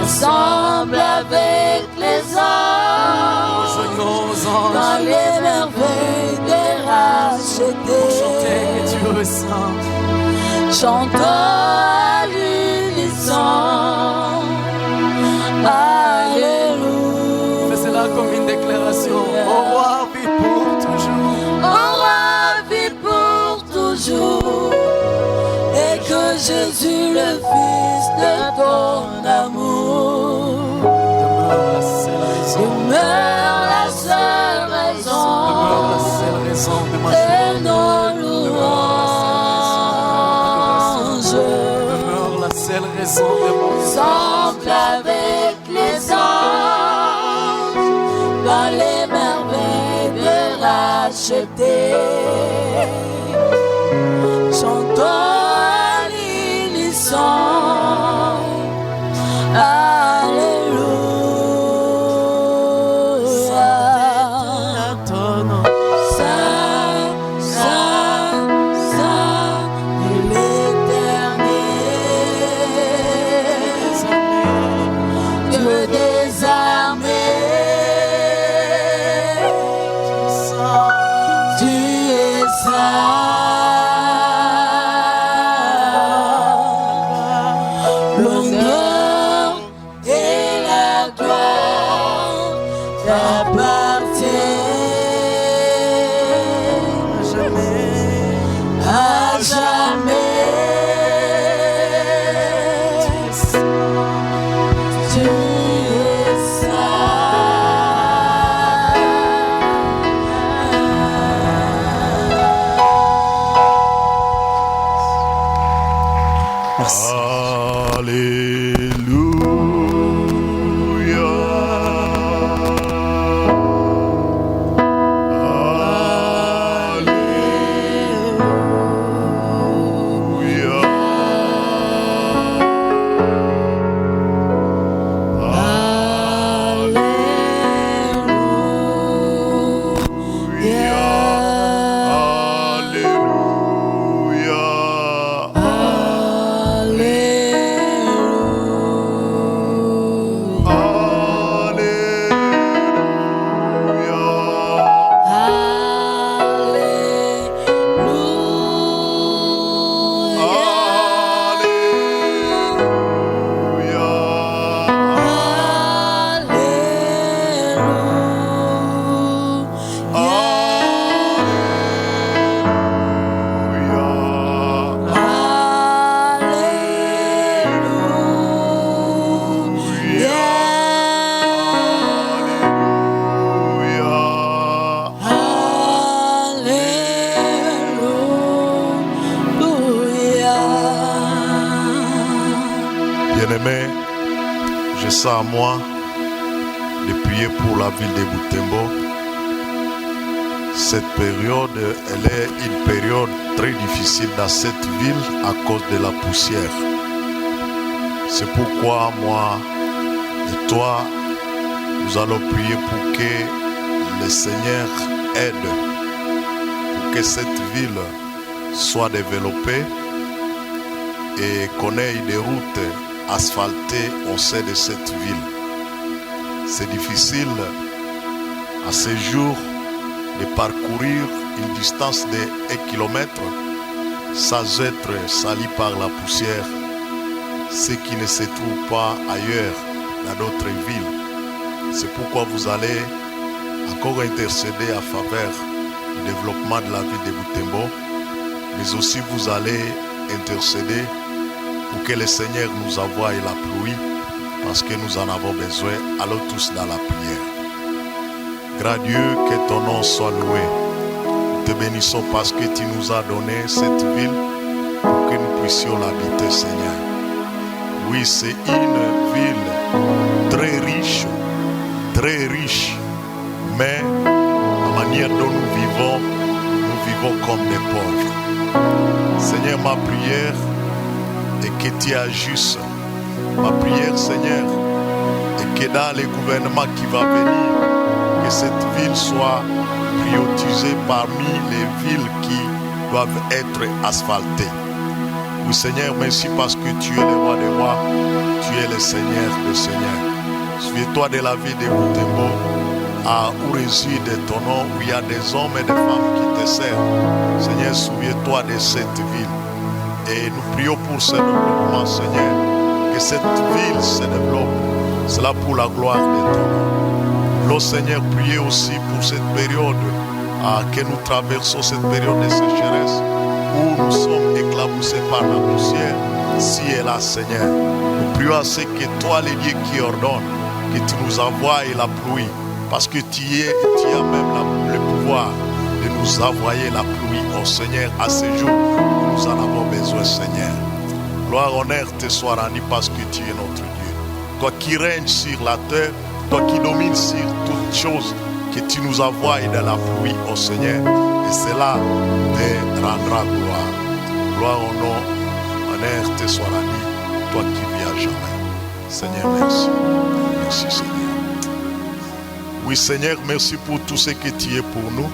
Ensemble avec les anges, dans les merveilles des rachetés, chanter Dieu est saint. Chantons à l'unisson, Alléluia. Fais-la comme une déclaration. Au roi vit pour toujours. Au roi vit pour toujours. Et que Jésus, le Fils de ton amour, demeure la seule raison, de nos louanges, demeure la seule raison de mon ensemble avec les anges, dans les merveilles de racheter, chantons à l'unisson. ça à moi de prier pour la ville de Butembo. Cette période, elle est une période très difficile dans cette ville à cause de la poussière. C'est pourquoi moi et toi, nous allons prier pour que le Seigneur aide, pour que cette ville soit développée et qu'on ait des routes asphaltées au sein de cette ville. C'est difficile à ce jour de parcourir une distance de 1 kilomètre sans être sali par la poussière, ce qui ne se trouve pas ailleurs dans d'autres villes. C'est pourquoi vous allez encore intercéder à faveur du développement de la ville de Butembo, mais aussi vous allez intercéder pour que le Seigneur nous envoie la pluie, parce que nous en avons besoin. Allons tous dans la prière. Grand Dieu, que ton nom soit loué. Nous te bénissons parce que tu nous as donné cette ville pour que nous puissions l'habiter, Seigneur. Oui, c'est une ville très riche, mais la manière dont nous vivons comme des pauvres. Seigneur, ma prière est que tu agisses. Ma prière, Seigneur, est que dans le gouvernement qui va venir, que cette ville soit prioritisée parmi les villes qui doivent être asphaltées. Oui, Seigneur, merci parce que tu es le roi des rois, tu es le Seigneur des seigneurs. Souviens-toi de la vie de Butembo, où réside ton nom, où il y a des hommes et des femmes qui te servent. Seigneur, souviens-toi de cette ville. Et nous prions pour ce développement, Seigneur, que cette ville se développe. C'est là pour la gloire de ton nom. Nous, Seigneur, priez aussi pour cette période que nous traversons, cette période de sécheresse, où nous sommes éclaboussés par la poussière. Si et là, Seigneur, nous prions à ce que toi, le Dieu qui ordonne, que tu nous envoies la pluie, parce que tu as même le pouvoir de nous envoyer la pluie, oh Seigneur, à ce jour où nous en avons besoin, Seigneur. Gloire, honneur te soit rendu parce que tu es notre Dieu. Toi qui règnes sur la terre, toi qui domines sur toutes choses, que tu nous envoies dans la pluie, oh Seigneur, et cela te rendra gloire. Gloire au nom, honneur te soit rendu, toi qui vis à jamais. Seigneur, merci. Merci, Seigneur. Oui, Seigneur, merci pour tout ce que tu es pour nous.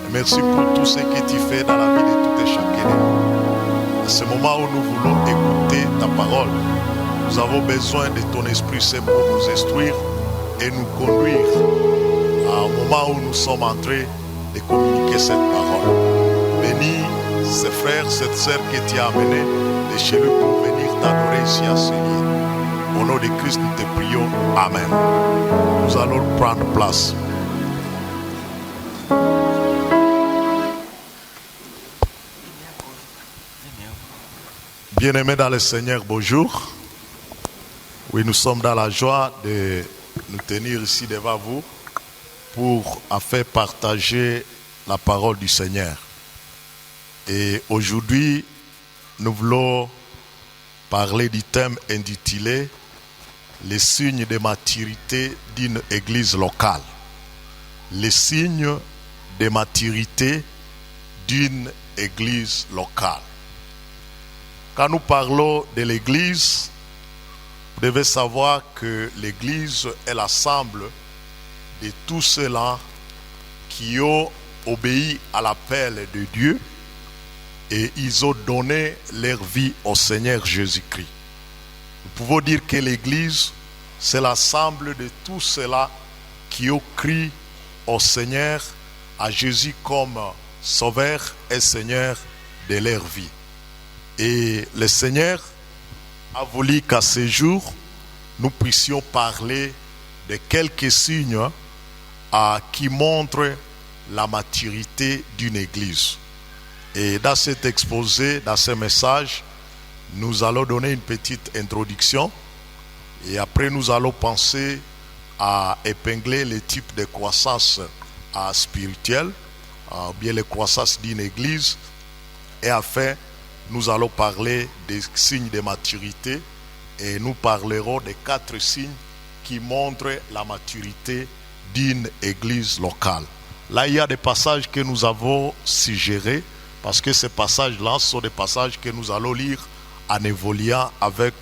Et merci pour tout ce que tu fais dans la vie de tout et chacun. À ce moment où nous voulons écouter ta parole, nous avons besoin de ton Esprit Saint pour nous instruire et nous conduire à un moment où nous sommes en train de communiquer cette parole. Bénis ces frères, cette sœur que tu as amenée de chez lui pour venir t'adorer ici à Seigneur. Au nom de Christ, nous te prions. Amen. Nous allons prendre place. Bien-aimés dans le Seigneur, bonjour. Oui, nous sommes dans la joie de nous tenir ici devant vous pour afin partager la parole du Seigneur. Et aujourd'hui, nous voulons parler du thème intitulé « Les signes de maturité d'une église locale ». Les signes de maturité d'une église locale. Quand nous parlons de l'église, vous devez savoir que l'église est l'ensemble de tous ceux-là qui ont obéi à l'appel de Dieu et ils ont donné leur vie au Seigneur Jésus-Christ. Nous pouvons dire que l'église, c'est l'ensemble de tous ceux-là qui ont crié au Seigneur, à Jésus comme Sauveur et Seigneur de leur vie. Et le Seigneur a voulu qu'à ce jour, nous puissions parler de quelques signes qui montrent la maturité d'une église. Et dans cet exposé, dans ce message, nous allons donner une petite introduction. Et après, nous allons penser à épingler les types de croissance spirituelle, ou bien les croissances d'une église. Et enfin, nous allons parler des signes de maturité et nous parlerons des 4 signes qui montrent la maturité d'une église locale. Là, il y a des passages que nous avons suggérés, parce que ces passages-là sont des passages que nous allons lire en évoluant avec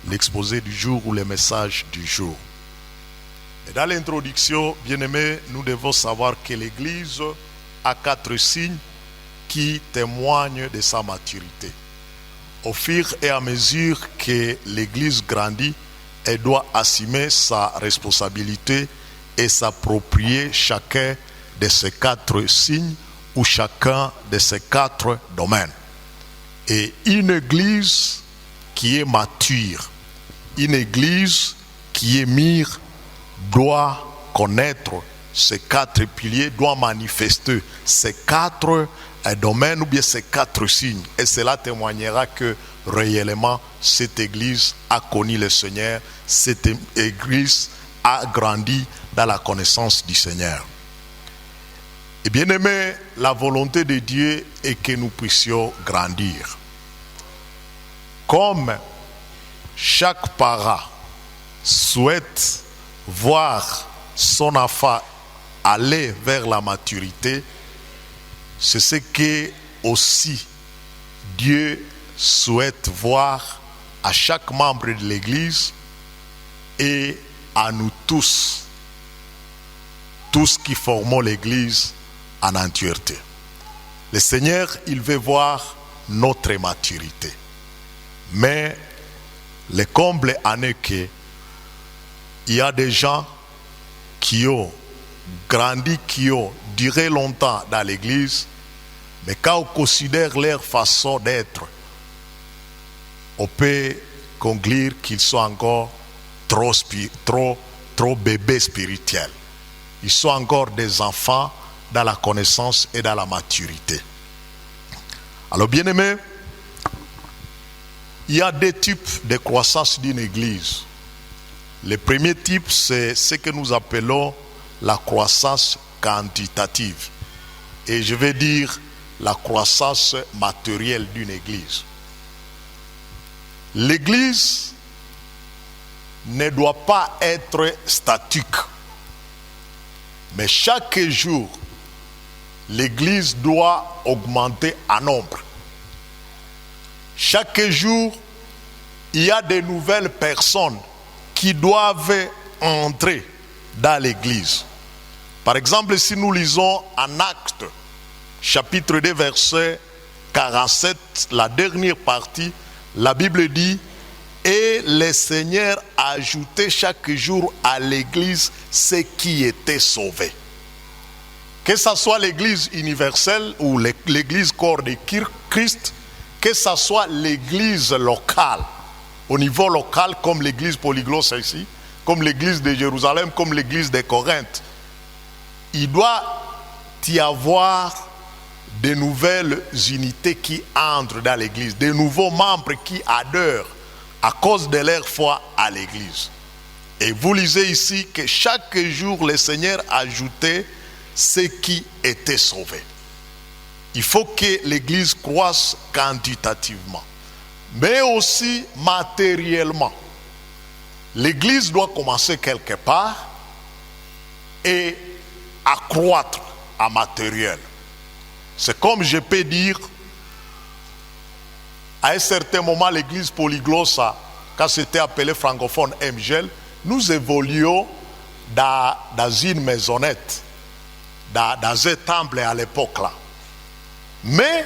l'exposé du jour ou les messages du jour. Et dans l'introduction, bien-aimés, nous devons savoir que l'Église a 4 signes qui témoignent de sa maturité. Au fur et à mesure que l'Église grandit, elle doit assumer sa responsabilité et s'approprier chacun de ces 4 signes ou chacun de ces 4 domaines. Et une Église qui est mature, une Église qui est mûre, doit connaître ces 4 piliers, doit manifester ces 4 domaines ou bien ces 4 signes. Et cela témoignera que réellement cette Église a connu le Seigneur, cette Église a grandi dans la connaissance du Seigneur. Et bien aimé, la volonté de Dieu est que nous puissions grandir. Comme chaque parent souhaite voir son enfant aller vers la maturité, c'est ce que aussi Dieu souhaite voir à chaque membre de l'Église et à nous tous qui formons l'Église en entièreté. Le Seigneur, il veut voir notre maturité. Mais le comble en est que il y a des gens qui ont grandi, qui ont duré longtemps dans l'Église, mais quand on considère leur façon d'être, on peut conclure qu'ils sont encore trop bébés spirituels. Ils sont encore des enfants dans la connaissance et dans la maturité. Alors bien aimé, il y a 2 types de croissance d'une église. Le premier type, c'est ce que nous appelons la croissance quantitative. Et je vais dire la croissance matérielle d'une église. L'église ne doit pas être statique. Mais chaque jour, l'église doit augmenter en nombre. Chaque jour, il y a de nouvelles personnes qui doivent entrer dans l'église. Par exemple, si nous lisons en Actes, chapitre 2, verset 47, la dernière partie, la Bible dit « Et le Seigneur ajoutait chaque jour à l'église ceux qui étaient sauvés. » Que ce soit l'église universelle ou l'église corps de Christ, que ce soit l'église locale, au niveau local comme l'église polyglosse ici, comme l'église de Jérusalem, comme l'église de Corinthe, il doit y avoir de nouvelles unités qui entrent dans l'église, de nouveaux membres qui adhèrent à cause de leur foi à l'église. Et vous lisez ici que chaque jour le Seigneur ajoutait ceux qui étaient sauvés. Il faut que l'église croisse quantitativement, mais aussi matériellement. L'église doit commencer quelque part et accroître en matériel. C'est comme je peux dire, à un certain moment, l'église polyglosse, quand c'était appelé francophone MGL, nous évoluions dans une maisonnette, dans un temple à l'époque là. Mais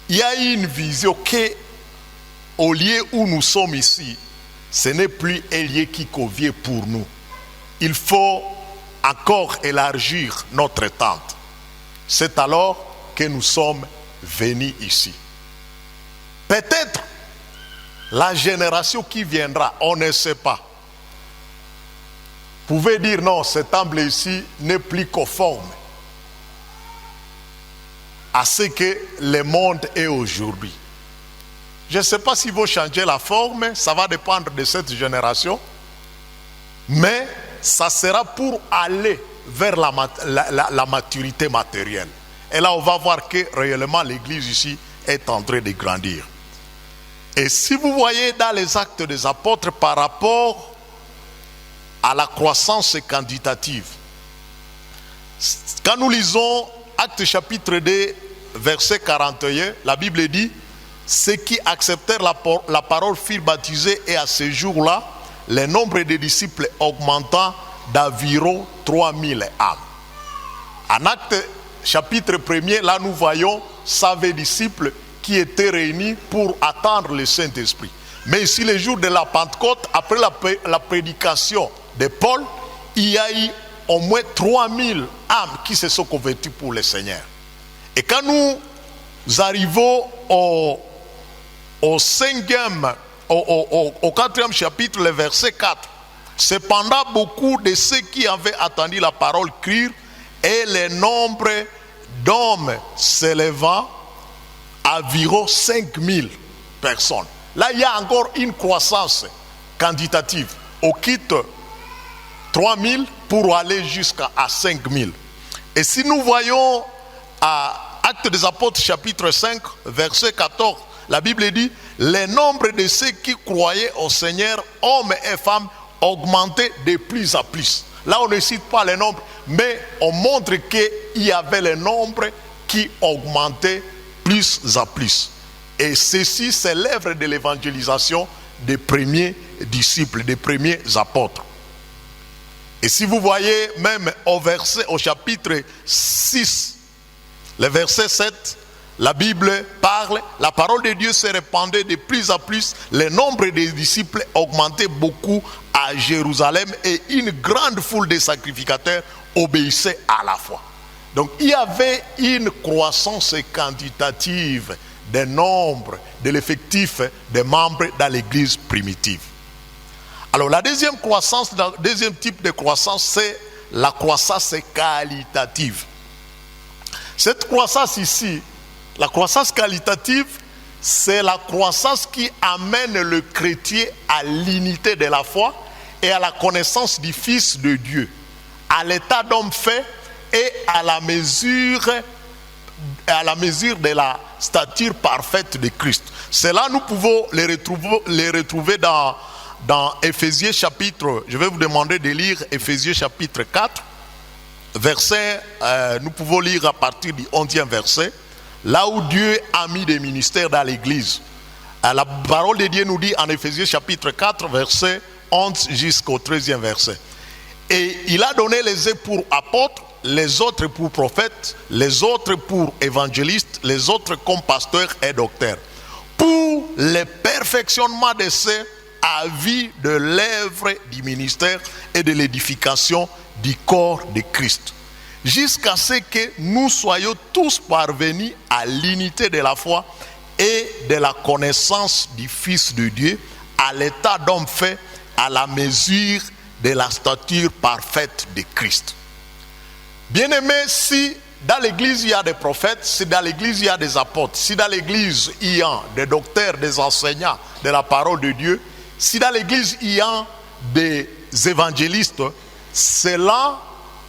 il y a une vision que, au lieu où nous sommes ici, ce n'est plus un lieu qui convient pour nous. Il faut encore élargir notre tente. C'est alors que nous sommes venus ici. Peut-être la génération qui viendra, on ne sait pas. Vous pouvez dire non, ce temple ici n'est plus conforme à ce que le monde est aujourd'hui. Je ne sais pas s'il va changer la forme, ça va dépendre de cette génération, mais ça sera pour aller vers la maturité matérielle. Et là, on va voir que réellement l'église ici est en train de grandir. Et si vous voyez dans les actes des apôtres par rapport à la croissance quantitative. Quand nous lisons Actes chapitre 2, verset 41, la Bible dit « Ceux qui acceptèrent la parole furent baptisés et à ce jour-là, le nombre de disciples augmenta d'environ 3000 âmes. » En Actes chapitre 1er, là nous voyons 120 disciples qui étaient réunis pour attendre le Saint-Esprit. Mais ici, le jour de la Pentecôte, après la prédication de Paul, il y a eu au moins 3000 âmes qui se sont converties pour le Seigneur. Et quand nous arrivons au quatrième chapitre, le verset 4, cependant beaucoup de ceux qui avaient attendu la parole crurent, et le nombre d'hommes s'élevant à environ 5000 personnes. Là, il y a encore une croissance quantitative. On quitte 3000 pour aller jusqu'à 5000. Et si nous voyons à Actes des Apôtres chapitre 5, verset 14, la Bible dit « Le nombre de ceux qui croyaient au Seigneur, hommes et femmes, augmentait de plus en plus. » Là, on ne cite pas le nombre, mais on montre qu'il y avait le nombre qui augmentait plus en plus. Et ceci, c'est l'œuvre de l'évangélisation des premiers disciples, des premiers apôtres. Et si vous voyez même au chapitre 6, le verset 7, la Bible parle, la parole de Dieu se répandait de plus en plus, le nombre des disciples augmentait beaucoup à Jérusalem et une grande foule de sacrificateurs obéissait à la foi. Donc il y avait une croissance quantitative des nombres, de l'effectif des membres dans l'église primitive. Alors la deuxième croissance, le deuxième type de croissance, c'est la croissance qualitative. Cette croissance ici, la croissance qualitative, c'est la croissance qui amène le chrétien à l'unité de la foi et à la connaissance du Fils de Dieu, à l'état d'homme fait et à la mesure de la stature parfaite de Christ. Cela, nous pouvons les retrouver dans Éphésiens chapitre, je vais vous demander de lire Éphésiens chapitre 4, verset, nous pouvons lire à partir du 11e verset, là où Dieu a mis des ministères dans l'église. La parole de Dieu nous dit en Éphésiens chapitre 4, verset 11 jusqu'au 13e verset. Et il a donné les uns pour apôtres, les autres pour prophètes, les autres pour évangélistes, les autres comme pasteurs et docteurs, pour le perfectionnement de ceux à vie de l'œuvre du ministère et de l'édification du corps de Christ, jusqu'à ce que nous soyons tous parvenus à l'unité de la foi et de la connaissance du Fils de Dieu, à l'état d'homme fait, à la mesure de la stature parfaite de Christ. Bien-aimés, si dans l'église il y a des prophètes, si dans l'église il y a des apôtres, si dans l'église il y a des docteurs, des enseignants de la parole de Dieu, si dans l'église il y a des évangélistes, cela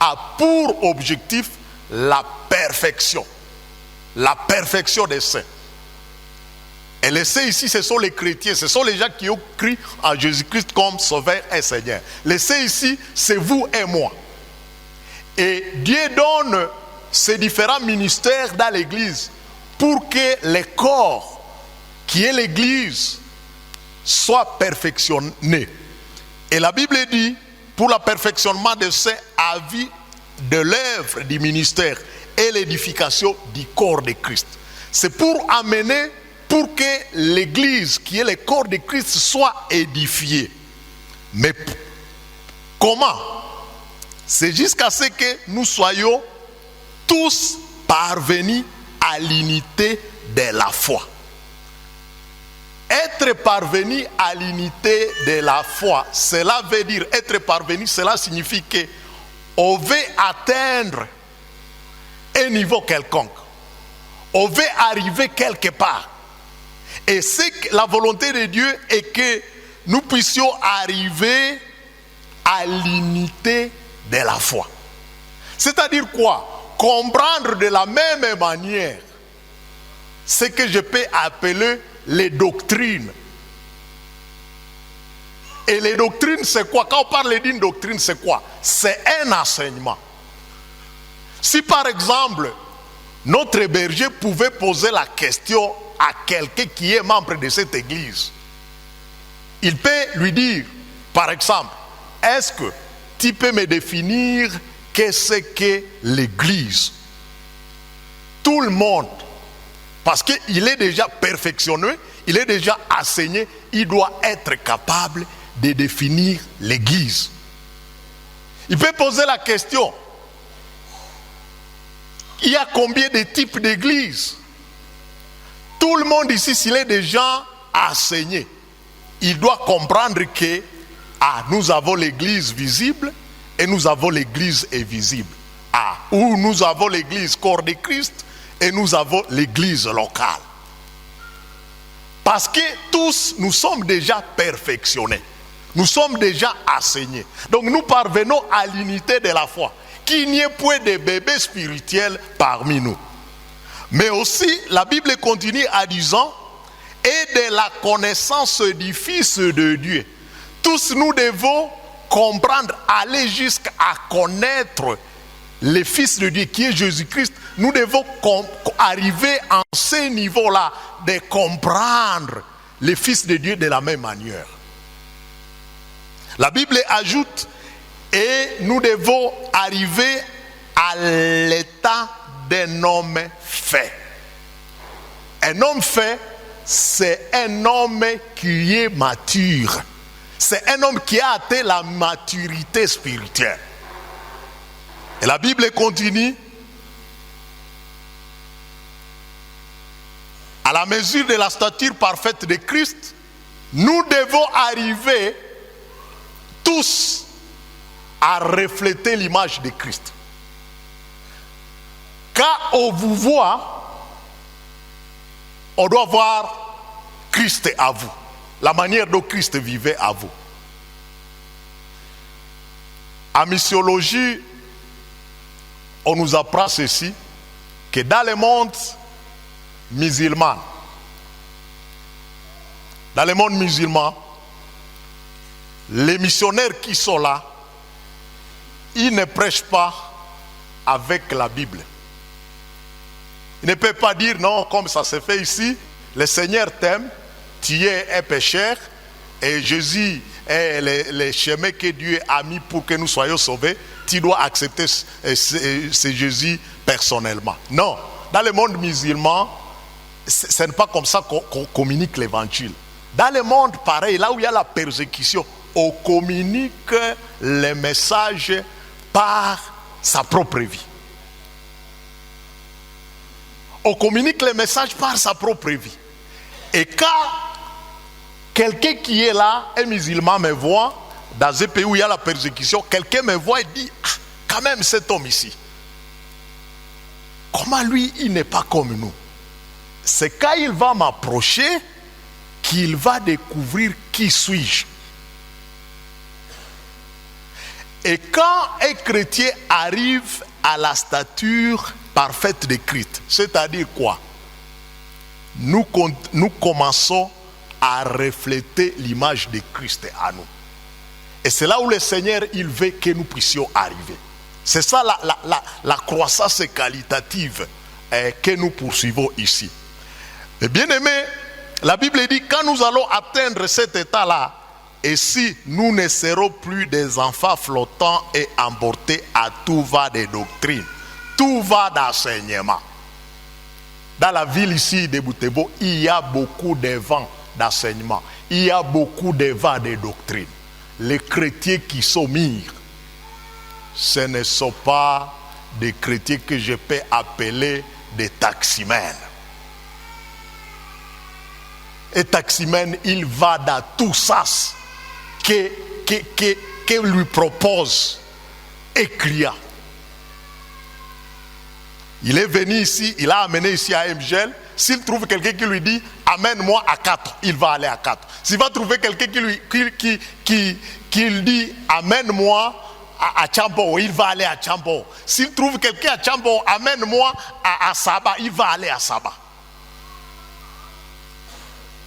a pour objectif la perfection des saints. Et les saints ici, ce sont les chrétiens, ce sont les gens qui ont cru en Jésus-Christ comme Sauveur et Seigneur. Les saints ici, c'est vous et moi. Et Dieu donne ces différents ministères dans l'église pour que le corps, qui est l'église, soit perfectionné. Et la Bible dit, pour le perfectionnement de saints, à vie de l'œuvre du ministère et l'édification du corps de Christ. C'est pour amener, pour que l'église, qui est le corps de Christ, soit édifiée. Mais comment? C'est jusqu'à ce que nous soyons tous parvenus à l'unité de la foi. Être parvenu à l'unité de la foi, cela veut dire être parvenu, cela signifie que on veut atteindre un niveau quelconque. On veut arriver quelque part. Et c'est que la volonté de Dieu est que nous puissions arriver à l'unité de la foi. C'est-à-dire quoi? Comprendre de la même manière ce que je peux appeler les doctrines Et les doctrines, c'est quoi? Quand on parle d'une doctrine, c'est quoi? C'est un enseignement. Si par exemple, notre berger pouvait poser la question à quelqu'un qui est membre de cette église, il peut lui dire, par exemple, est-ce que tu peux me définir qu'est-ce que l'église? Tout le monde, parce qu'il est déjà perfectionné, il est déjà enseigné, il doit être capable de définir l'église. Il peut poser la question, il y a combien de types d'églises? Tout le monde ici, s'il est déjà enseigné, il doit comprendre que nous avons l'église visible et nous avons l'église invisible. Ou nous avons l'église corps de Christ et nous avons l'église locale. Parce que tous, nous sommes déjà perfectionnés. Nous sommes déjà enseignés. Donc nous parvenons à l'unité de la foi. Qu'il n'y ait point de bébés spirituels parmi nous. Mais aussi, la Bible continue en disant, et de la connaissance du Fils de Dieu. Tous nous devons comprendre, aller jusqu'à connaître le Fils de Dieu qui est Jésus-Christ. Nous devons arriver à ce niveau-là de comprendre le Fils de Dieu de la même manière. La Bible ajoute, et nous devons arriver à l'état d'un homme fait. Un homme fait, c'est un homme qui est mature. C'est un homme qui a atteint la maturité spirituelle. Et la Bible continue. À la mesure de la stature parfaite de Christ, nous devons arriver tous à refléter l'image de Christ. Quand on vous voit, on doit voir Christ à vous. La manière dont Christ vivait à vous. En missiologie, on nous apprend ceci, que dans le monde musulman, les missionnaires qui sont là, ils ne prêchent pas avec la Bible. Ils ne peuvent pas dire non, comme ça se fait ici, le Seigneur t'aime, tu es un pécheur et Jésus est le chemin que Dieu a mis pour que nous soyons sauvés. Tu dois accepter ce Jésus personnellement. Non, dans le monde musulman, ce n'est pas comme ça qu'on communique l'évangile. Dans le monde pareil, là où il y a la persécution, on communique le message par sa propre vie. On communique le message par sa propre vie. Et quand quelqu'un qui est là, un musulman me voit, dans un pays où il y a la persécution, quelqu'un me voit et dit, ah, quand même cet homme ici, comment lui, il n'est pas comme nous? C'est quand il va m'approcher qu'il va découvrir qui suis-je. Et quand un chrétien arrive à la stature parfaite de Christ, c'est-à-dire quoi? Nous commençons à refléter l'image de Christ à nous. Et c'est là où le Seigneur, il veut que nous puissions arriver. C'est ça la croissance qualitative que nous poursuivons ici. Et bien aimé, la Bible dit, quand nous allons atteindre cet état-là, et si nous ne serons plus des enfants flottants et emportés à tout va des doctrines, tout va d'enseignement. Dans la ville ici de Boutebo, il y a beaucoup de vents d'enseignement. Il y a beaucoup de vents de doctrines. Les chrétiens qui sont mûrs, ce ne sont pas des chrétiens que je peux appeler des taximènes. Et taximène, il va dans tout ça que lui propose un client. Il est venu ici, il a amené ici à MGL. S'il trouve quelqu'un qui lui dit amène-moi à 4, il va aller à 4. S'il va trouver quelqu'un qui lui dit amène-moi à Chambo, il va aller à Chambo. S'il trouve quelqu'un à Chambo, amène-moi à Saba, il va aller à Saba.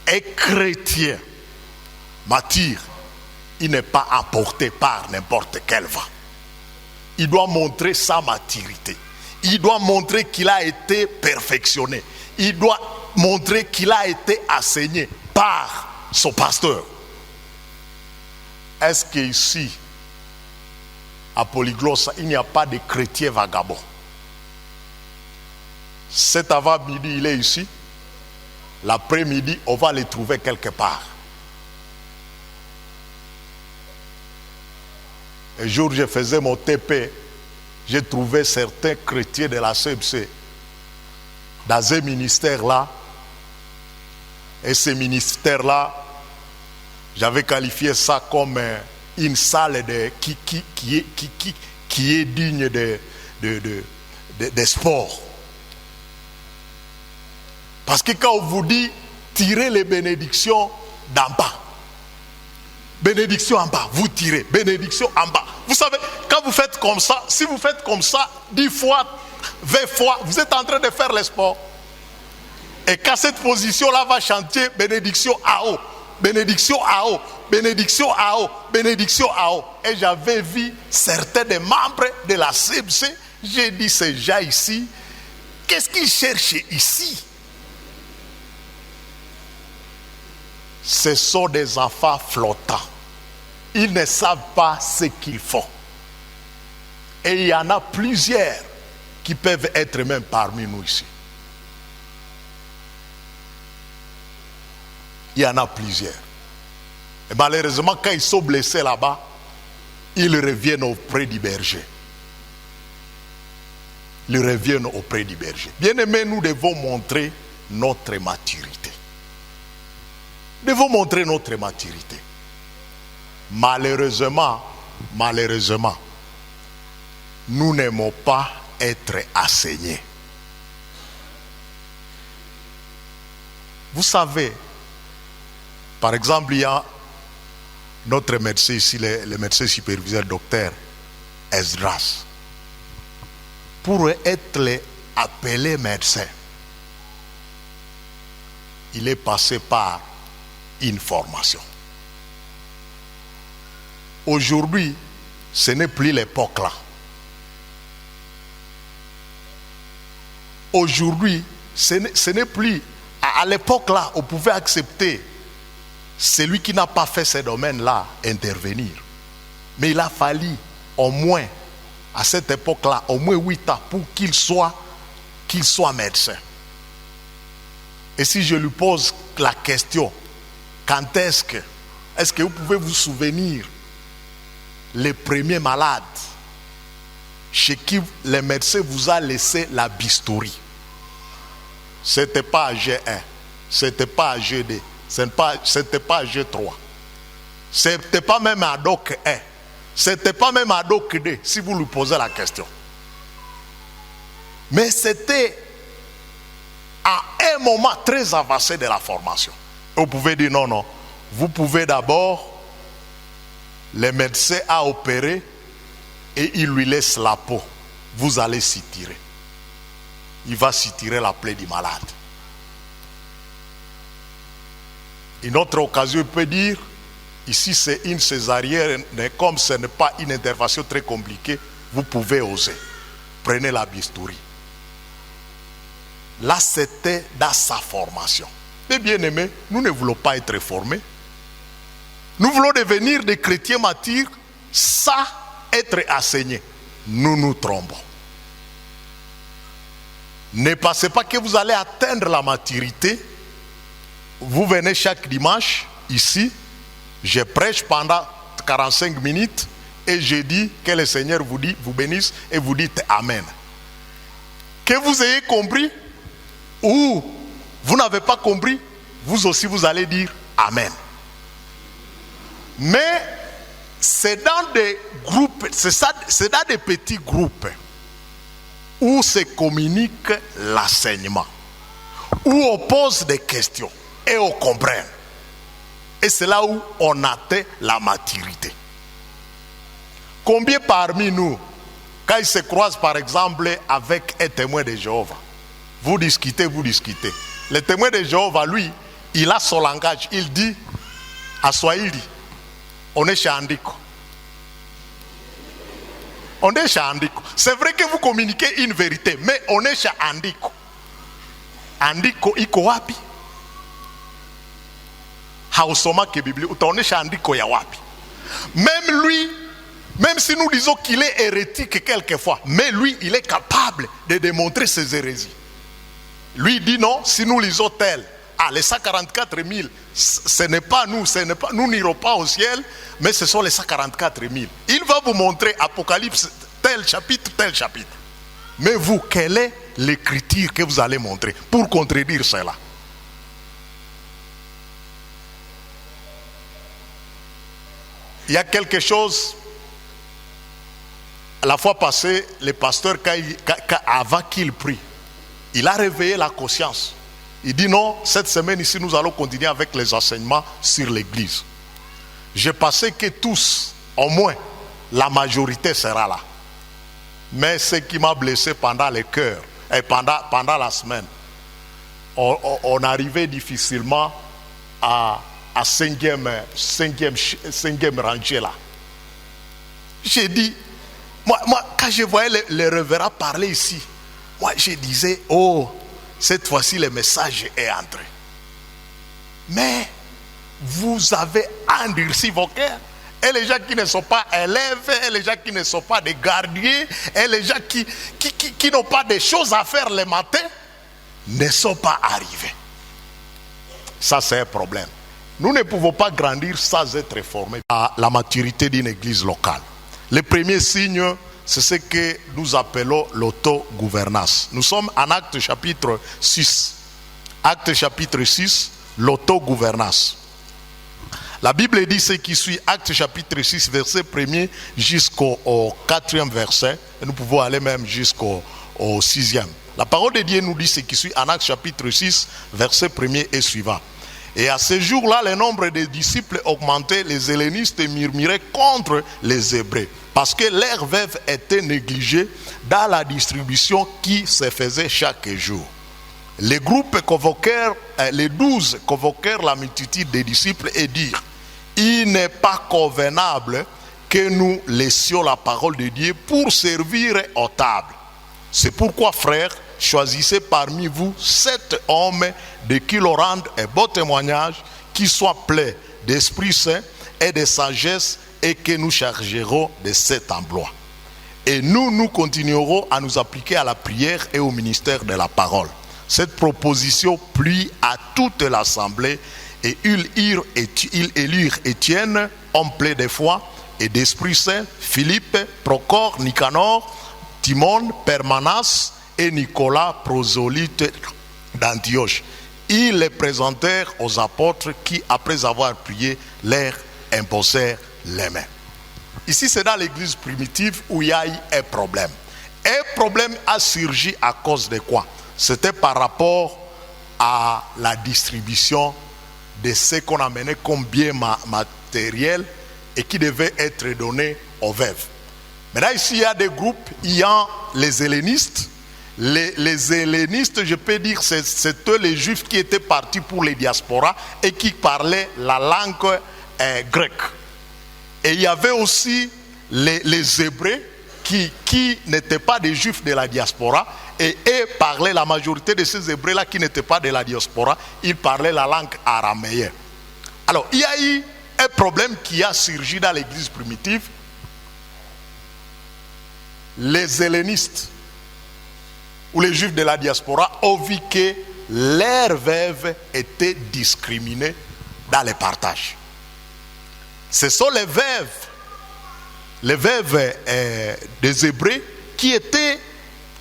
Un chrétien mature, il n'est pas emporté par n'importe quel vent. Il doit montrer sa maturité. Il doit montrer qu'il a été perfectionné. Il doit montrer qu'il a été enseigné par son pasteur. Est-ce qu'ici, à Polyglosse, il n'y a pas de chrétiens vagabonds? Cet avant-midi, il est ici. L'après-midi, on va le trouver quelque part. Un jour, je faisais mon TP. J'ai trouvé certains chrétiens de la CMC dans un ministère là. Et ce ministère-là, j'avais qualifié ça comme une salle qui est digne de sport. Parce que quand on vous dit tirez les bénédictions d'en bas, bénédiction en bas, vous tirez, bénédiction en bas. Vous savez, quand vous faites comme ça, si vous faites comme ça 10 fois, 20 fois, vous êtes en train de faire le sport. Et quand cette position-là va chanter bénédiction à haut, bénédiction à haut, bénédiction à haut, bénédiction à haut. Et j'avais vu certains des membres de la CMC, j'ai dit ces gens ici, qu'est-ce qu'ils cherchent ici? Ce sont des enfants flottants. Ils ne savent pas ce qu'ils font. Et il y en a plusieurs qui peuvent être même parmi nous ici. Il y en a plusieurs. Et malheureusement, quand ils sont blessés là-bas, ils reviennent auprès du berger. Ils reviennent auprès du berger. Bien-aimés, nous devons montrer notre maturité. Nous devons montrer notre maturité. Malheureusement, nous n'aimons pas être enseignés. Vous savez, par exemple, il y a notre médecin ici, le médecin superviseur, docteur Esdras. Pour être appelé médecin, il est passé par une formation. Aujourd'hui, ce n'est plus l'époque là. Aujourd'hui, ce n'est plus. À l'époque là, on pouvait accepter celui qui n'a pas fait ces domaines-là intervenir. Mais il a fallu au moins, à cette époque-là, au moins 8 ans pour qu'il soit médecin. Et si je lui pose la question, quand est-ce que vous pouvez vous souvenir les premiers malades chez qui le médecin vous a laissé la bistouri? Ce n'était pas à G1, ce n'était pas à G2, ce n'était pas à G3, ce n'était pas même à DOC 1, ce n'était pas même à DOC 2, si vous lui posez la question. Mais c'était à un moment très avancé de la formation. Vous pouvez dire non, vous pouvez d'abord, le médecin a opéré et il lui laisse la peau. Vous allez s'y tirer. Il va s'y tirer la plaie du malade. Une autre occasion, il peut dire, ici c'est une césarienne, mais comme ce n'est pas une intervention très compliquée, vous pouvez oser. Prenez la bistouri. Là, c'était dans sa formation. Mais bien aimés, nous ne voulons pas être formés. Nous voulons devenir des chrétiens matures sans être enseignés. Nous nous trompons. Ne pensez pas que vous allez atteindre la maturité. Vous venez chaque dimanche ici, je prêche pendant 45 minutes et je dis que le Seigneur vous bénisse et vous dites Amen. Que vous ayez compris ou vous n'avez pas compris, vous aussi vous allez dire Amen. Mais c'est dans des groupes, c'est dans des petits groupes où se communique l'enseignement, où on pose des questions et on comprend. Et c'est là où on atteint la maturité. Combien parmi nous, quand ils se croisent par exemple avec un témoin de Jéhovah, vous discutez. Le témoin de Jéhovah, lui, il a son langage, il dit à Swahili, On est chez Andiko. On est chez Andiko. C'est vrai que vous communiquez une vérité, mais on est chez Andiko. Andiko iko wapi? Hausoma ke Biblia, utaonesha andiko ya wapi? Même lui, même si nous disons qu'il est hérétique quelquefois, mais lui, il est capable de démontrer ses hérésies. Lui dit non, si nous lisons tel, les 144 000, ce n'est pas nous, nous n'irons pas au ciel, mais ce sont les 144 000. Il va vous montrer Apocalypse, tel chapitre. Mais vous, quelle est l'écriture que vous allez montrer pour contredire cela? Il y a quelque chose, la fois passée, le pasteur, avant qu'il prie, il a réveillé la conscience. Il dit non, cette semaine ici, nous allons continuer avec les enseignements sur l'église. Je pensais que tous, au moins, la majorité sera là. Mais ce qui m'a blessé pendant le cœur, et pendant la semaine, on arrivait difficilement à cinquième rangée là. J'ai dit, moi quand je voyais les révérends parler ici, moi je disais, oh, cette fois-ci le message est entré. Mais vous avez endurci vos cœurs. Et les gens qui ne sont pas élèves, et les gens qui ne sont pas des gardiens, et les gens qui n'ont pas de choses à faire le matin, ne sont pas arrivés. Ça c'est un problème. Nous ne pouvons pas grandir sans être formés à la maturité d'une église locale. Le premier signe, c'est ce que nous appelons l'autogouvernance. Nous sommes en Actes chapitre 6. Actes chapitre 6, l'autogouvernance. La Bible dit ce qui suit, Actes chapitre 6, verset 1er jusqu'au 4e verset. Et nous pouvons aller même jusqu'au 6e. La parole de Dieu nous dit ce qui suit en Actes chapitre 6, verset 1er et suivant. Et à ce jour-là, le nombre de disciples augmentait, les hellénistes murmuraient contre les Hébreux, parce que leurs veuves étaient négligées dans la distribution qui se faisait chaque jour. Les 12 convoquèrent la multitude des disciples et dirent, il n'est pas convenable que nous laissions la parole de Dieu pour servir aux tables. C'est pourquoi, frères, choisissez parmi vous 7 hommes de qui l'on rende un beau témoignage, qui soient pleins d'Esprit Saint et de sagesse, et que nous chargerons de cet emploi. Et nous continuerons à nous appliquer à la prière et au ministère de la parole. Cette proposition plut à toute l'assemblée, et ils élirent Étienne, homme plein de foi et d'Esprit Saint, Philippe, Procor, Nicanor, Timon, Permanas et Nicolas, prosélyte d'Antioche. Ils les présentèrent aux apôtres qui, après avoir prié, leur imposèrent les mains. Ici, c'est dans l'église primitive où il y a eu un problème. Un problème a surgi à cause de quoi? C'était par rapport à la distribution de ce qu'on amenait comme bien matériel et qui devait être donné aux veuves. Maintenant, ici, il y a des groupes, il y a les hellénistes. Les hellénistes, je peux dire, c'est eux les juifs qui étaient partis pour les diasporas et qui parlaient la langue grecque. Et il y avait aussi les Hébreux qui n'étaient pas des juifs de la diaspora, et parlaient, la majorité de ces Hébreux-là qui n'étaient pas de la diaspora, ils parlaient la langue araméenne. Alors, il y a eu un problème qui a surgi dans l'église primitive. Les hellénistes ou les juifs de la diaspora ont vu que leurs veuves étaient discriminées dans les partages. Ce sont les veuves des Hébreux qui étaient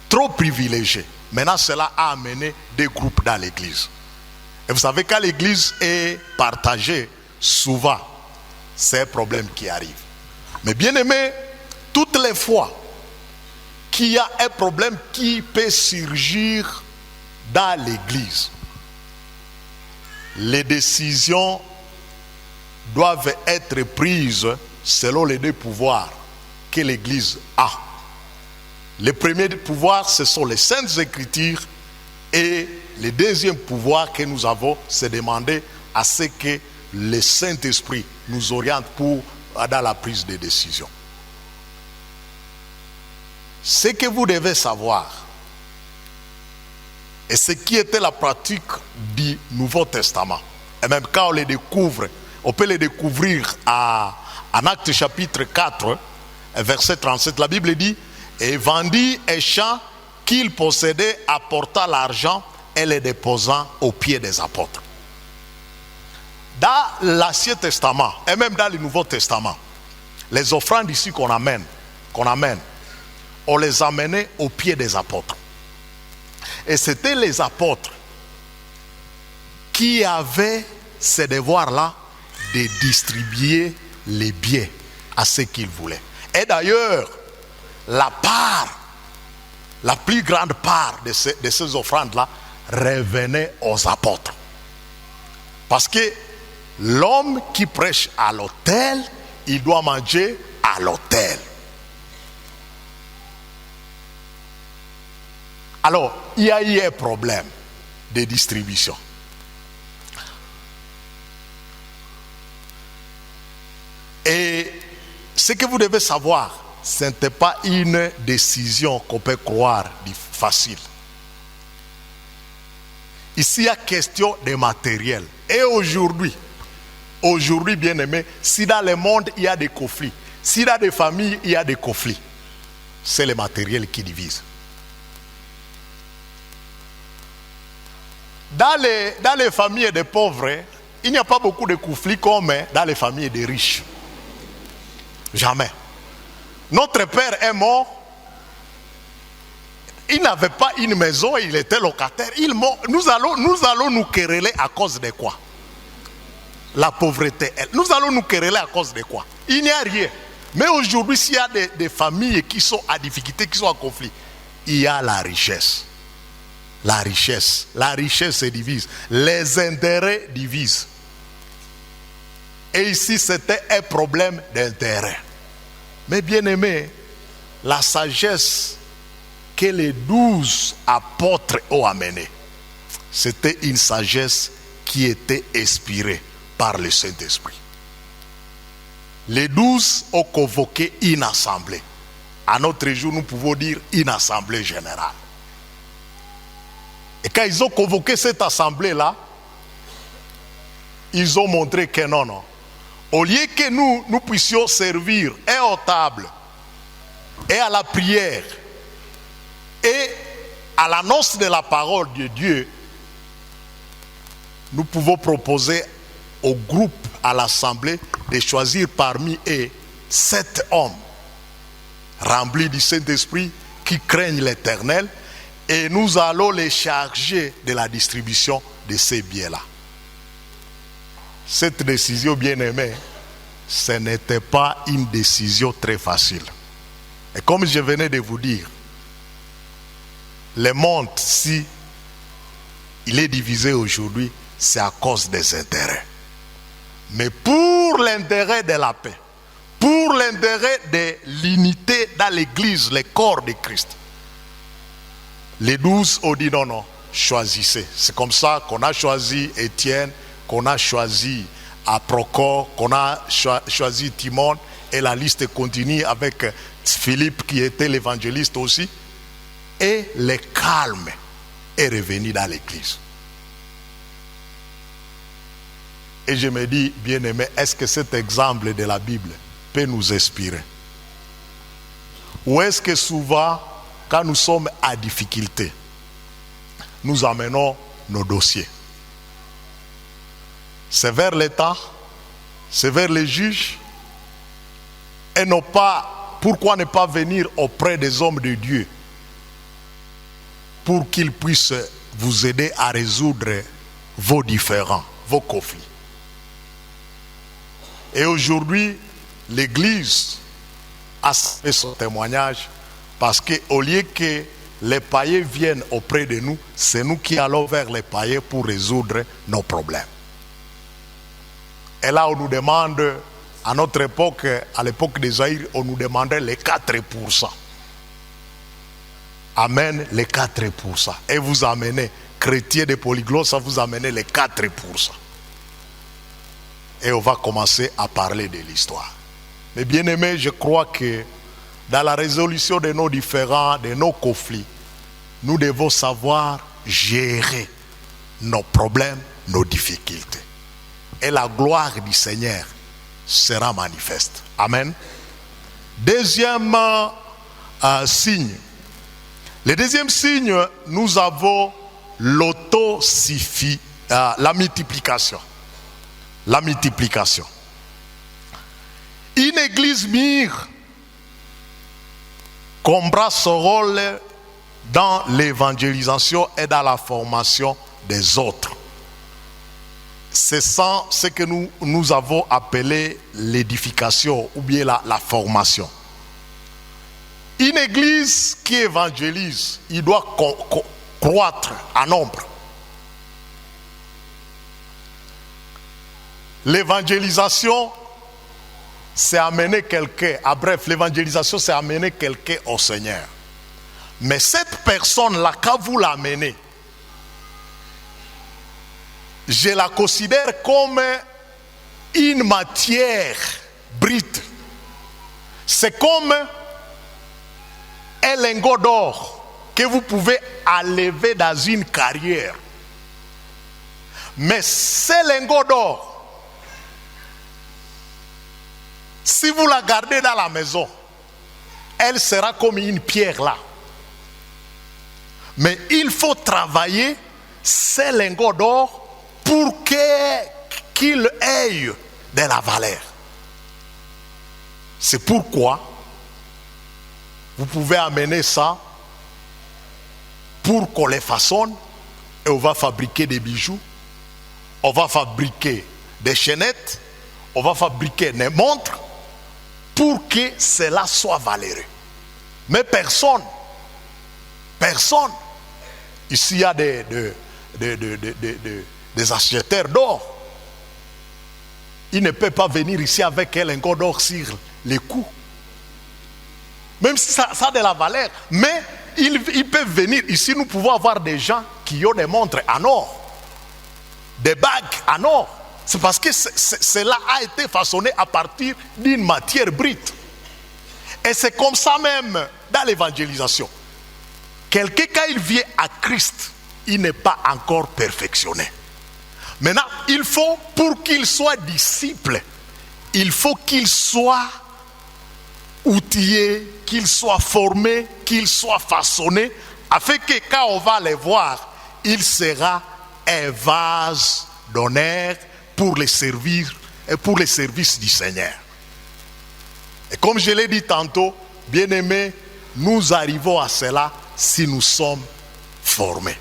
trop privilégiés. Maintenant, cela a amené des groupes dans l'église. Et vous savez, quand l'église est partagée, souvent, c'est un problème qui arrive. Mais bien aimé, toutes les fois qu'il y a un problème qui peut surgir dans l'église, les décisions doivent être prises selon les deux pouvoirs que l'église a. Le premier pouvoir, ce sont les Saintes Écritures, et le deuxième pouvoir que nous avons, c'est demander à ce que le Saint-Esprit nous oriente pour dans la prise de décision. Ce que vous devez savoir, et ce qui était la pratique du Nouveau Testament, et même quand on les découvre, on peut les découvrir en Actes chapitre 4, verset 37, la Bible dit, et vendit un champ qu'il possédait, apporta l'argent et le déposa aux pieds des apôtres. Dans l'Ancien Testament, et même dans le Nouveau Testament, les offrandes ici qu'on amène, on les amenait aux pieds des apôtres. Et c'était les apôtres qui avaient ce devoir-là de distribuer les biens à ceux qu'ils voulaient. Et d'ailleurs, la plus grande part de ces offrandes-là revenait aux apôtres. Parce que l'homme qui prêche à l'autel, il doit manger à l'autel. Alors, il y a eu un problème de distribution. Et ce que vous devez savoir, ce n'était pas une décision qu'on peut croire facile. Ici, il y a question de matériel. Et aujourd'hui, bien aimé, si dans le monde il y a des conflits, si dans des familles il y a des conflits, c'est le matériel qui divise. Dans les familles des pauvres, il n'y a pas beaucoup de conflits comme dans les familles des riches. Jamais. Notre père est mort. Il n'avait pas une maison, il était locataire. Nous allons nous quereller à cause de quoi? La pauvreté. Nous allons nous quereller à cause de quoi? Il n'y a rien. Mais aujourd'hui, s'il y a des familles qui sont à difficulté, qui sont en conflit, il y a la richesse. La richesse se divise. Les intérêts divisent. Et ici, c'était un problème d'intérêt. Mais bien aimé, la sagesse que les 12 apôtres ont amenée, c'était une sagesse qui était inspirée par le Saint-Esprit. Les 12 ont convoqué une assemblée. À notre jour, nous pouvons dire une assemblée générale. Et quand ils ont convoqué cette assemblée-là, ils ont montré que non. Au lieu que nous puissions servir et aux tables, et à la prière, et à l'annonce de la parole de Dieu, nous pouvons proposer au groupe, à l'assemblée, de choisir parmi eux 7 hommes remplis du Saint-Esprit qui craignent l'Éternel, et nous allons les charger de la distribution de ces biens-là. Cette décision, bien aimée, ce n'était pas une décision très facile. Et comme je venais de vous dire, le monde, si il est divisé aujourd'hui, c'est à cause des intérêts. Mais pour l'intérêt de la paix, pour l'intérêt de l'unité dans l'Église, le corps de Christ, les 12 ont dit non, choisissez. C'est comme ça qu'on a choisi Étienne, qu'on a choisi Procor, qu'on a choisi Timon, et la liste continue avec Philippe qui était l'évangéliste aussi. Et le calme est revenu dans l'Église. Et je me dis, bien aimé, est-ce que cet exemple de la Bible peut nous inspirer? Ou est-ce que souvent, quand nous sommes à difficulté, nous amenons nos dossiers? C'est vers l'État, c'est vers les juges, et non pas, pourquoi ne pas venir auprès des hommes de Dieu pour qu'ils puissent vous aider à résoudre vos différends, vos conflits. Et aujourd'hui, l'Église a fait son témoignage parce qu'au lieu que les païens viennent auprès de nous, c'est nous qui allons vers les païens pour résoudre nos problèmes. Et là, on nous demande, à notre époque, à l'époque des Zaïre, on nous demandait les 4%. Amen, les 4%. Et vous amenez, chrétiens de polyglotte, ça vous amenez les 4%. Et on va commencer à parler de l'histoire. Mais bien aimé, je crois que dans la résolution de nos différends, de nos conflits, nous devons savoir gérer nos problèmes, nos difficultés. Et la gloire du Seigneur sera manifeste. Amen. Deuxième signe. Le deuxième signe, nous avons la multiplication. La multiplication. Une église mûre comprend son rôle dans l'évangélisation et dans la formation des autres. C'est ça ce que nous avons appelé l'édification ou bien la formation. Une église qui évangélise, il doit croître en nombre. L'évangélisation, c'est amener quelqu'un, bref, l'évangélisation, c'est amener quelqu'un au Seigneur. Mais cette personne-là, quand vous l'amenez, je la considère comme une matière brute. C'est comme un lingot d'or que vous pouvez enlever dans une carrière. Mais ce lingot d'or, si vous la gardez dans la maison, elle sera comme une pierre là. Mais il faut travailler ces lingots d'or pour qu'il ait de la valeur. C'est pourquoi vous pouvez amener ça pour qu'on les façonne et on va fabriquer des bijoux, on va fabriquer des chaînettes, on va fabriquer des montres pour que cela soit valeureux. Mais personne, ici il y a des acheteurs d'or. Il ne peut pas venir ici avec un lingot d'or sur les coups. Même si ça a de la valeur. Mais ils peuvent venir. Ici, nous pouvons avoir des gens qui ont des montres en or. Des bagues en or. C'est parce que cela a été façonné à partir d'une matière brute. Et c'est comme ça même dans l'évangélisation. Quelqu'un, quand il vient à Christ, il n'est pas encore perfectionné. Maintenant, il faut, pour qu'il soit disciple, il faut qu'il soit outillé, qu'il soit formé, qu'il soit façonné, afin que quand on va les voir, il sera un vase d'honneur pour les servir et pour les services du Seigneur. Et comme je l'ai dit tantôt, bien-aimés, nous arrivons à cela si nous sommes formés.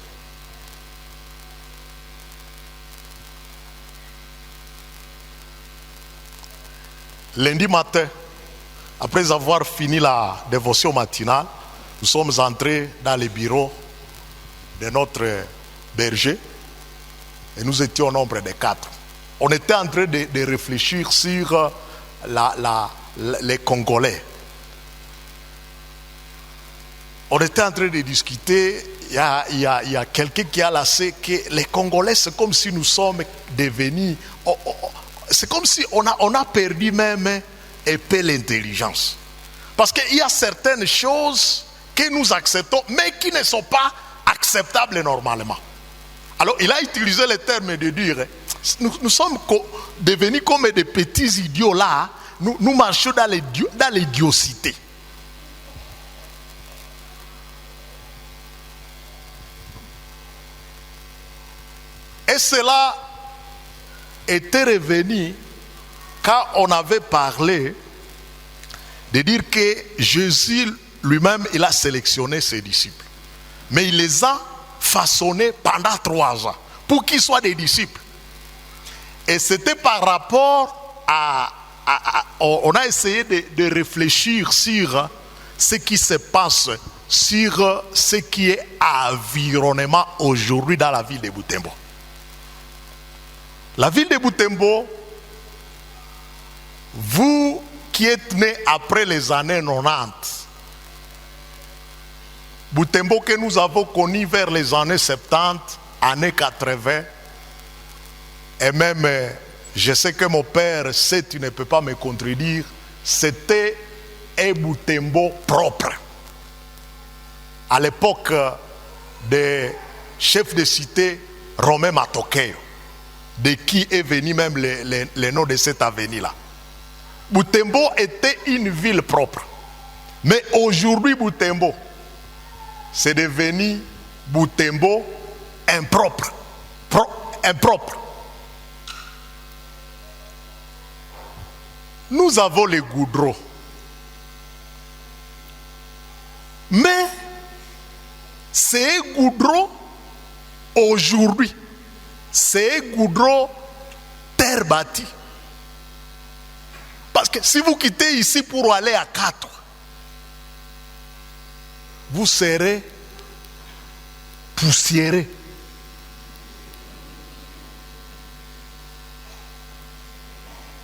Lundi matin, après avoir fini la dévotion matinale, nous sommes entrés dans le bureau de notre berger et nous étions au nombre de 4. On était en train de réfléchir sur les Congolais. On était en train de discuter, il y a quelqu'un qui a lancé que les Congolais, c'est comme si nous sommes devenus... c'est comme si on a perdu même un peu l'intelligence. Parce qu'il y a certaines choses que nous acceptons, mais qui ne sont pas acceptables normalement. Alors, il a utilisé le terme de dire, nous sommes devenus comme des petits idiots là, nous marchons dans l'idiocité. Et cela était revenu quand on avait parlé de dire que Jésus lui-même, il a sélectionné ses disciples. Mais il les a façonnés pendant 3 ans pour qu'ils soient des disciples. Et c'était par rapport on a essayé de réfléchir sur ce qui se passe, sur ce qui est environnement aujourd'hui dans la ville de Butembo. La ville de Butembo, vous qui êtes nés après les années 90, Butembo que nous avons connu vers les années 70, années 80, et même, je sais que mon père sait, tu ne peux pas me contredire, c'était un Butembo propre. À l'époque des chefs de cité Romain Matokeo, de qui est venu même le nom de cette avenue-là. Butembo était une ville propre. Mais aujourd'hui, Butembo, c'est devenu Butembo impropre. Impropre. Nous avons les goudrons. Mais ces goudrons, aujourd'hui, c'est goudron terre bâtie. Parce que si vous quittez ici pour aller à 4, vous serez poussiéré.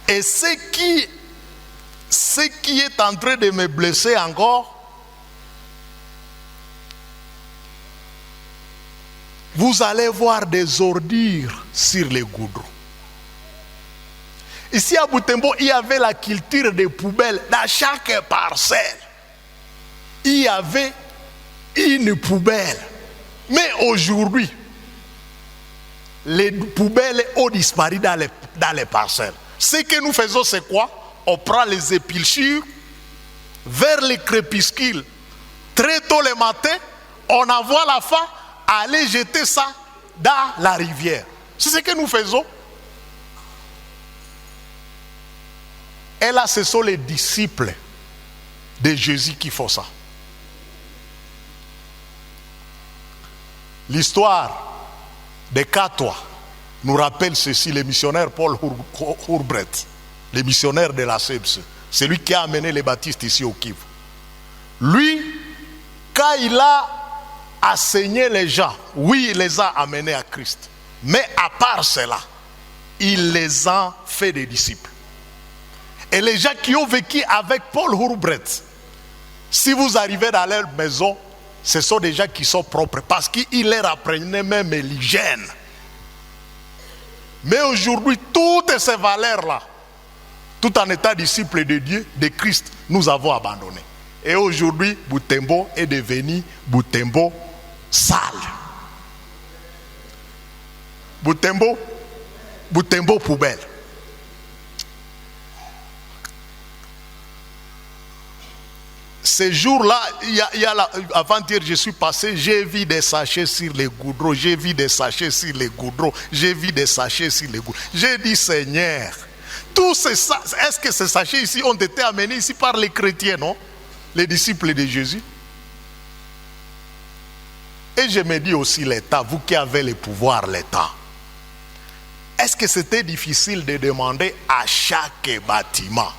Et ce qui est en train de me blesser encore, vous allez voir des ordures sur les goudrons. Ici à Butembo, il y avait la culture des poubelles. Dans chaque parcelle, il y avait une poubelle. Mais aujourd'hui, les poubelles ont disparu dans les parcelles. Ce que nous faisons, c'est quoi? On prend les épluchures vers le crépuscule. Très tôt le matin, on envoie la femme aller jeter ça dans la rivière. C'est ce que nous faisons. Et là, ce sont les disciples de Jésus qui font ça. L'histoire de Catois nous rappelle ceci, le missionnaire Paul Hurlbret, le missionnaire de la CEPS, c'est lui qui a amené les baptistes ici au Kivu. Lui, quand il a enseigné les gens, oui, il les a amenés à Christ, mais à part cela, il les a fait des disciples. Et les gens qui ont vécu avec Paul Hurlbret, si vous arrivez dans leur maison, ce sont des gens qui sont propres parce qu'il leur apprenait même l'hygiène. Mais aujourd'hui, toutes ces valeurs-là, tout en étant disciples de Dieu, de Christ, nous avons abandonné. Et aujourd'hui, Butembo est devenu Butembo sale. Butembo poubelle. Ces jours-là, avant-hier, je suis passé, j'ai vu des sachets sur les goudrons, j'ai vu des sachets sur les goudrons, j'ai vu des sachets sur les goudrons. J'ai dit, Seigneur, tous ces est-ce que ces sachets ici ont été amenés ici par les chrétiens, non? Les disciples de Jésus. Et je me dis aussi, l'État, vous qui avez le pouvoir, l'État, est-ce que c'était difficile de demander à chaque bâtiment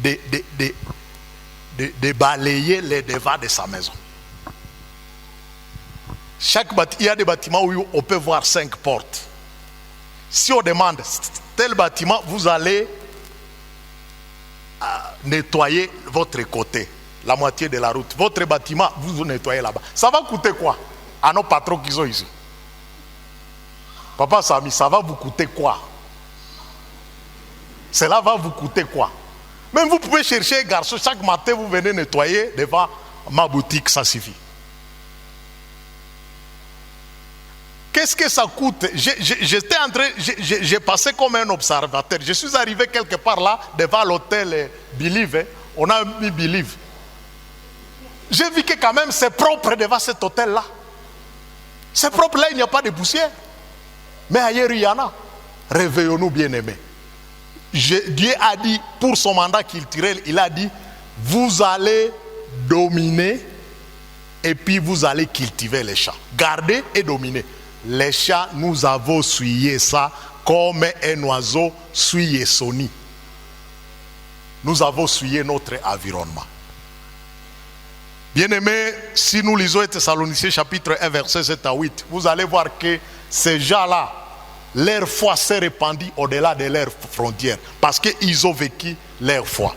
de balayer les devants de sa maison? Il y a des bâtiments où on peut voir 5 portes. Si on demande tel bâtiment, vous allez nettoyer votre côté, la moitié de la route. Votre bâtiment, vous nettoyez là-bas. Ça va coûter quoi à nos patrons qui sont ici? Papa Sami, ça va vous coûter quoi? Cela va vous coûter quoi? Même vous pouvez chercher un garçon, chaque matin vous venez nettoyer devant ma boutique, ça suffit. Qu'est-ce que ça coûte? J'étais en train, j'ai passé comme un observateur. Je suis arrivé quelque part là, devant l'hôtel Believe. On a mis Believe. J'ai vu que quand même c'est propre devant cet hôtel-là. C'est propre là, il n'y a pas de poussière. Mais ailleurs, il y en a. Réveillons-nous, bien-aimés. Dieu a dit, pour son mandat culturel, il a dit, vous allez dominer et puis vous allez cultiver les champs. Garder et dominer. Les champs, nous avons souillé ça comme un oiseau souille son nid. Nous avons souillé notre environnement. Bien-aimés, si nous lisons Thessaloniciens chapitre 1, verset 7 à 8, vous allez voir que ces gens-là, leur foi s'est répandue au-delà de leurs frontières parce qu'ils ont vécu leur foi.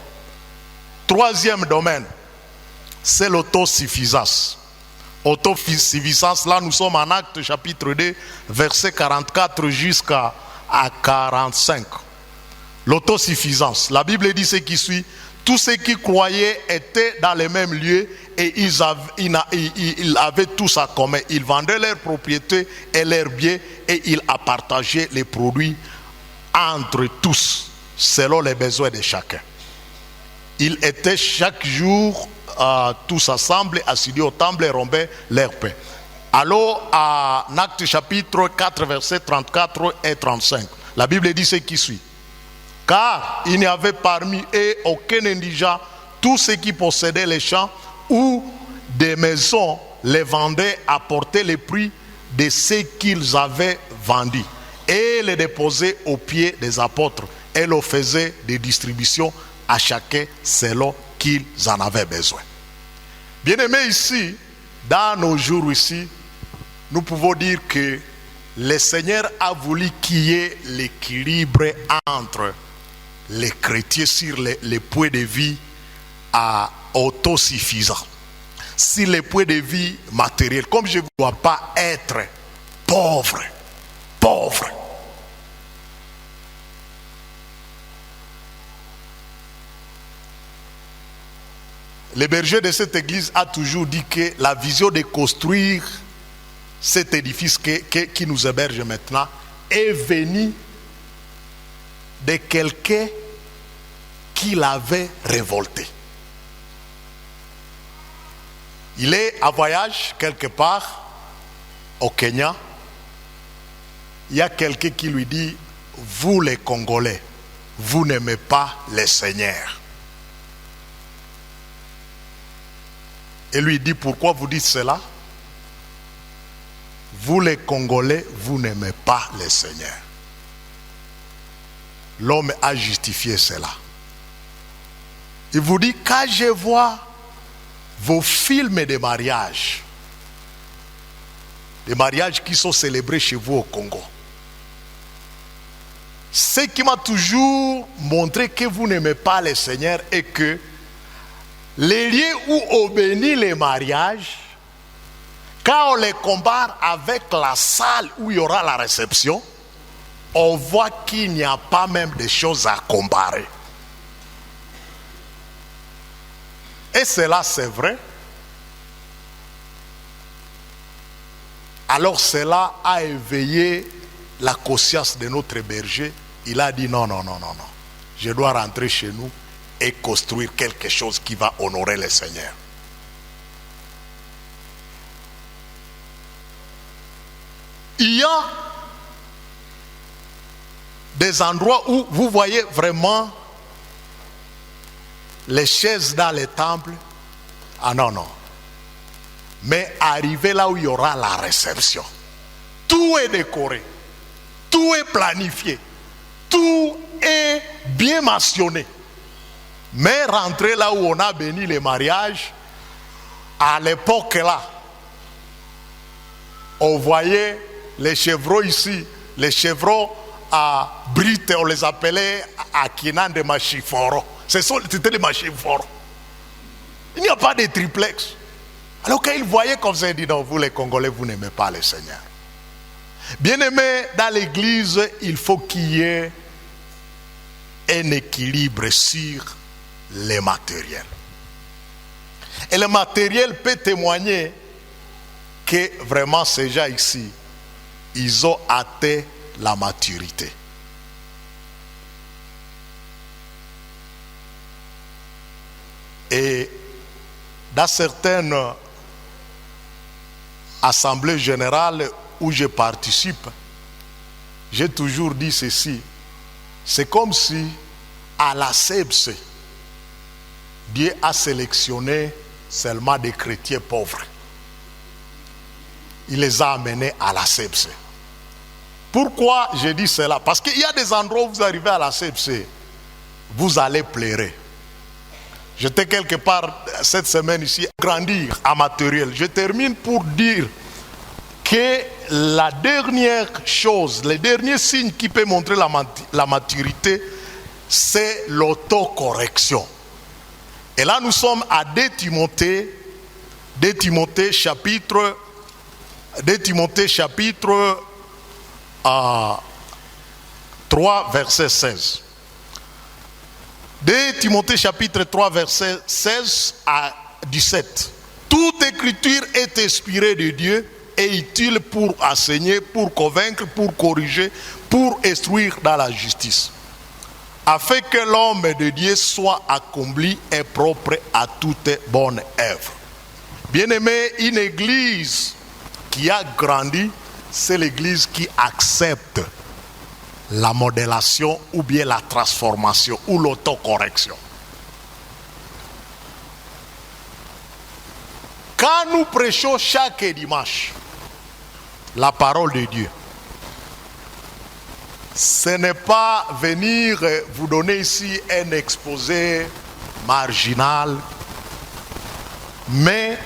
Troisième domaine, c'est l'autosuffisance. Autosuffisance, là nous sommes en Actes chapitre 2, verset 44 jusqu'à 45. L'autosuffisance. La Bible dit ce qui suit. Tous ceux qui croyaient étaient dans les mêmes lieux et ils avaient tous en commun. Ils vendaient leurs propriétés et leurs biens et ils partageaient les produits entre tous, selon les besoins de chacun. Ils étaient chaque jour tous ensemble, assidus au temple et rombaient leur pain. Alors, à Actes chapitre 4, versets 34 et 35, la Bible dit ce qui suit. Car il n'y avait parmi eux aucun indigent, tous ceux qui possédaient les champs ou des maisons les vendaient, apportaient les prix de ce qu'ils avaient vendu et les déposaient aux pieds des apôtres et leur faisaient des distributions à chacun selon qu'ils en avaient besoin. Bien-aimés, ici, dans nos jours ici, nous pouvons dire que le Seigneur a voulu qu'il y ait l'équilibre entre les chrétiens sur les points de vie autosuffisants, sur les points de vie matériels. Comme je ne dois pas être pauvre. Le berger de cette église a toujours dit que la vision de construire cet édifice qui nous héberge maintenant est venue de quelqu'un qui l'avait révolté. Il est en voyage quelque part au Kenya. Il y a quelqu'un qui lui dit: vous les Congolais, vous n'aimez pas le Seigneur. Et lui dit: pourquoi vous dites cela? Vous les Congolais, vous n'aimez pas le Seigneur. L'homme a justifié cela. Il vous dit: quand je vois vos films de mariage, des mariages qui sont célébrés chez vous au Congo, ce qui m'a toujours montré que vous n'aimez pas le Seigneur est que les lieux où on bénit les mariages, quand on les compare avec la salle où il y aura la réception, on voit qu'il n'y a pas même de choses à comparer. Et cela, c'est vrai. Alors cela a éveillé la conscience de notre berger. Il a dit: non, je dois rentrer chez nous et construire quelque chose qui va honorer le Seigneur. Il y a des endroits où vous voyez vraiment les chaises dans les temples. Ah non. Mais arrivé là où il y aura la réception, tout est décoré, tout est planifié, tout est bien mentionné. Mais rentrer là où on a béni les mariages, à l'époque là, on voyait les chevrons ici, les chevrons à Brite, on les appelait à Kinan de Machiforo. C'était les Machiforo. Il n'y a pas de triplex. Alors quand ils voyaient comme ça, ils disaient: non, vous les Congolais, vous n'aimez pas le Seigneur. Bien-aimés, dans l'église, il faut qu'il y ait un équilibre sur les matériels. Et le matériel peut témoigner que vraiment ces gens ici, ils ont atteint la maturité. Et dans certaines assemblées générales où je participe, j'ai toujours dit ceci: c'est comme si à la CEPS, Dieu a sélectionné seulement des chrétiens pauvres. Il les a amenés à la CEPS. Pourquoi je dis cela? Parce qu'il y a des endroits où vous arrivez à la CEPS, vous allez pleurer. J'étais quelque part cette semaine ici, grandir en matériel. Je termine pour dire que la dernière chose, le dernier signe qui peut montrer la maturité, c'est l'autocorrection. Et là, nous sommes à 2 Timothée chapitre 3, verset 16. 2 Timothée chapitre 3 verset 16 à 17. Toute écriture est inspirée de Dieu et utile pour enseigner, pour convaincre, pour corriger, pour instruire dans la justice, afin que l'homme de Dieu soit accompli et propre à toute bonne œuvre. Bien-aimé, une église qui a grandi, c'est l'église qui accepte la modélation ou bien la transformation ou l'autocorrection. Quand nous prêchons chaque dimanche la parole de Dieu, ce n'est pas venir vous donner ici un exposé marginal, mais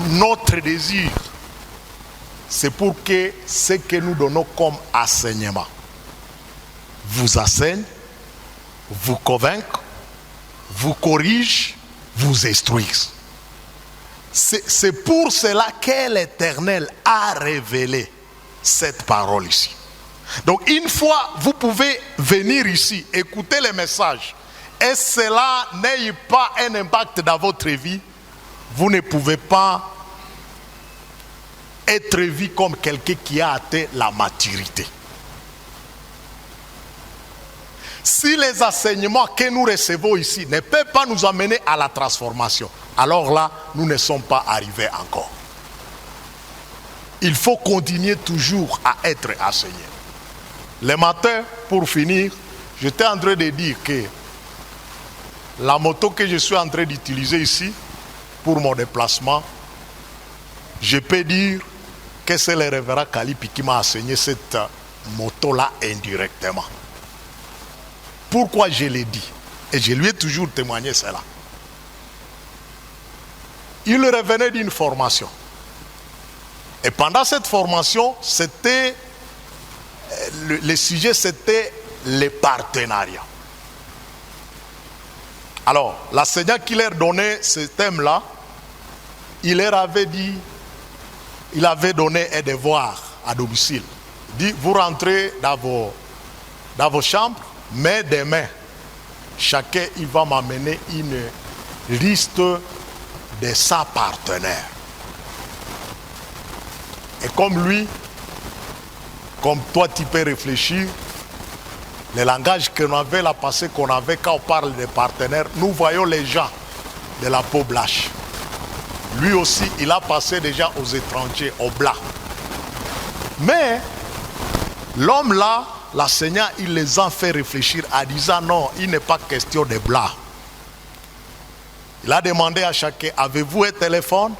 notre désir, c'est pour que ce que nous donnons comme enseignement vous enseigne, vous convainc, vous corrige, vous instruise. C'est pour cela que l'Éternel a révélé cette parole ici. Donc une fois, vous pouvez venir ici, écouter les messages, et cela n'ait pas un impact dans votre vie, vous ne pouvez pas être vu comme quelqu'un qui a atteint la maturité. Si les enseignements que nous recevons ici ne peuvent pas nous amener à la transformation, alors là, nous ne sommes pas arrivés encore. Il faut continuer toujours à être enseigné. Le matin, pour finir, j'étais en train de dire que la moto que je suis en train d'utiliser ici, pour mon déplacement, je peux dire que c'est le révérend Kalipi qui m'a enseigné cette moto-là indirectement. Pourquoi je l'ai dit? Et je lui ai toujours témoigné cela. Il revenait d'une formation. Et pendant cette formation, c'était le sujet, c'était les partenariats. Alors, l'enseignant qui leur donnait ce thème-là, il leur avait dit, il avait donné un devoir à domicile. Il dit, vous rentrez dans vos chambres, mais demain, chacun il va m'amener une liste de sa partenaire. Et comme lui, comme toi tu peux réfléchir, le langage que l'on avait là passé, qu'on avait quand on parle de partenaires, nous voyons les gens de la peau blanche. Lui aussi, il a passé déjà aux étrangers, aux blancs. Mais l'homme là, l'enseignant, il les a fait réfléchir en disant non, il n'est pas question de blancs. Il a demandé à chacun, avez-vous un téléphone?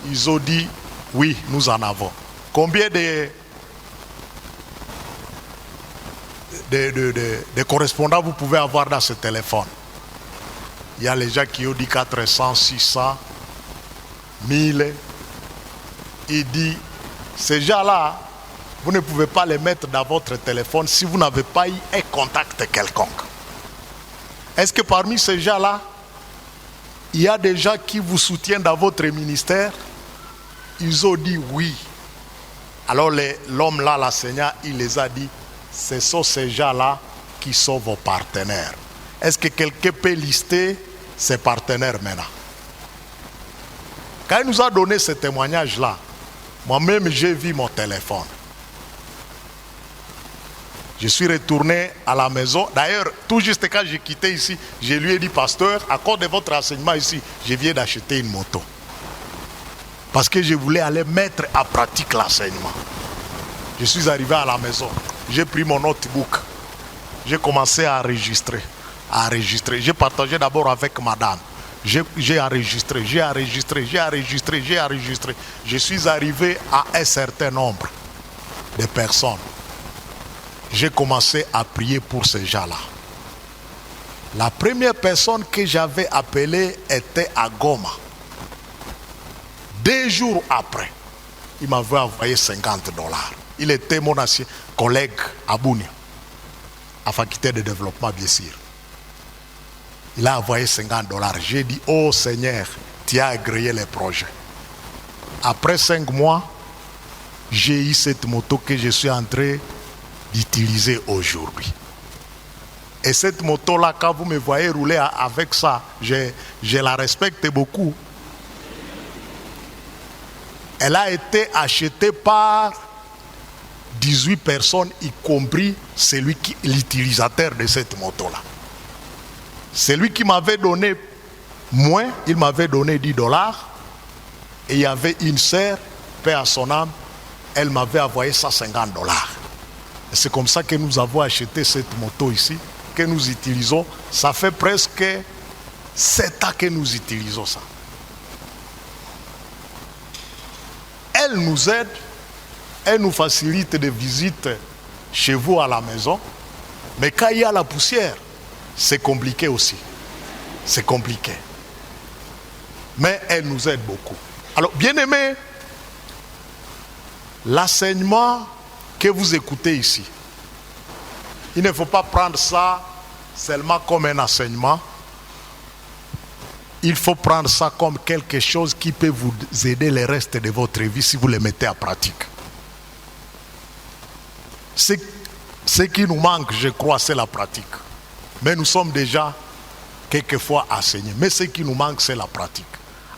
Ils ont dit, oui, nous en avons. Combien de correspondants vous pouvez avoir dans ce téléphone? Il y a les gens qui ont dit 400, 600, 1000. Il dit, ces gens-là, vous ne pouvez pas les mettre dans votre téléphone si vous n'avez pas eu un contact quelconque. Est-ce que parmi ces gens-là, il y a des gens qui vous soutiennent dans votre ministère? Ils ont dit oui. Alors l'homme là, l'enseignant, il les a dit, ce sont ces gens-là qui sont vos partenaires. Est-ce que quelqu'un peut lister ses partenaires maintenant? Quand il nous a donné ce témoignage-là, moi-même j'ai vu mon téléphone. Je suis retourné à la maison. D'ailleurs, tout juste quand j'ai quitté ici, je lui ai dit, pasteur, à cause de votre enseignement ici, je viens d'acheter une moto. Parce que je voulais aller mettre en pratique l'enseignement. Je suis arrivé à la maison. J'ai pris mon notebook. J'ai commencé à enregistrer. J'ai partagé d'abord avec madame. J'ai enregistré. Je suis arrivé à un certain nombre de personnes. J'ai commencé à prier pour ces gens-là. La première personne que j'avais appelée était à Goma. 2 jours après, il m'avait envoyé $50. Il était mon ancien collègue à Bounia, à faculté de développement bien sûr. Il a envoyé $50. J'ai dit, oh Seigneur, tu as agréé les projets. Après 5 mois, j'ai eu cette moto que je suis en train d'utiliser aujourd'hui. Et cette moto-là, quand vous me voyez rouler avec ça, je la respecte beaucoup. Elle a été achetée par 18 personnes, y compris l'utilisateur de cette moto-là. Celui qui m'avait donné moins, il m'avait donné $10. Et il y avait une sœur, paix à son âme, elle m'avait envoyé $150. Et c'est comme ça que nous avons acheté cette moto ici, que nous utilisons. Ça fait presque 7 ans que nous utilisons ça. Elle nous aide, elle nous facilite des visites chez vous à la maison. Mais quand il y a la poussière, c'est compliqué aussi. C'est compliqué. Mais elle nous aide beaucoup. Alors, bien-aimés, l'enseignement que vous écoutez ici, il ne faut pas prendre ça seulement comme un enseignement. Il faut prendre ça comme quelque chose qui peut vous aider le reste de votre vie si vous le mettez en pratique. Ce qui nous manque, je crois, c'est la pratique. Mais nous sommes déjà quelquefois enseignés. Mais ce qui nous manque, c'est la pratique.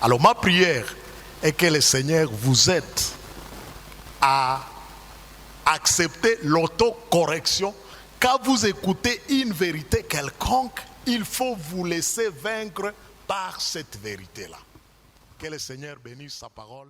Alors ma prière est que le Seigneur vous aide à accepter l'autocorrection. Quand vous écoutez une vérité quelconque, il faut vous laisser vaincre par cette vérité-là. Que le Seigneur bénisse sa parole.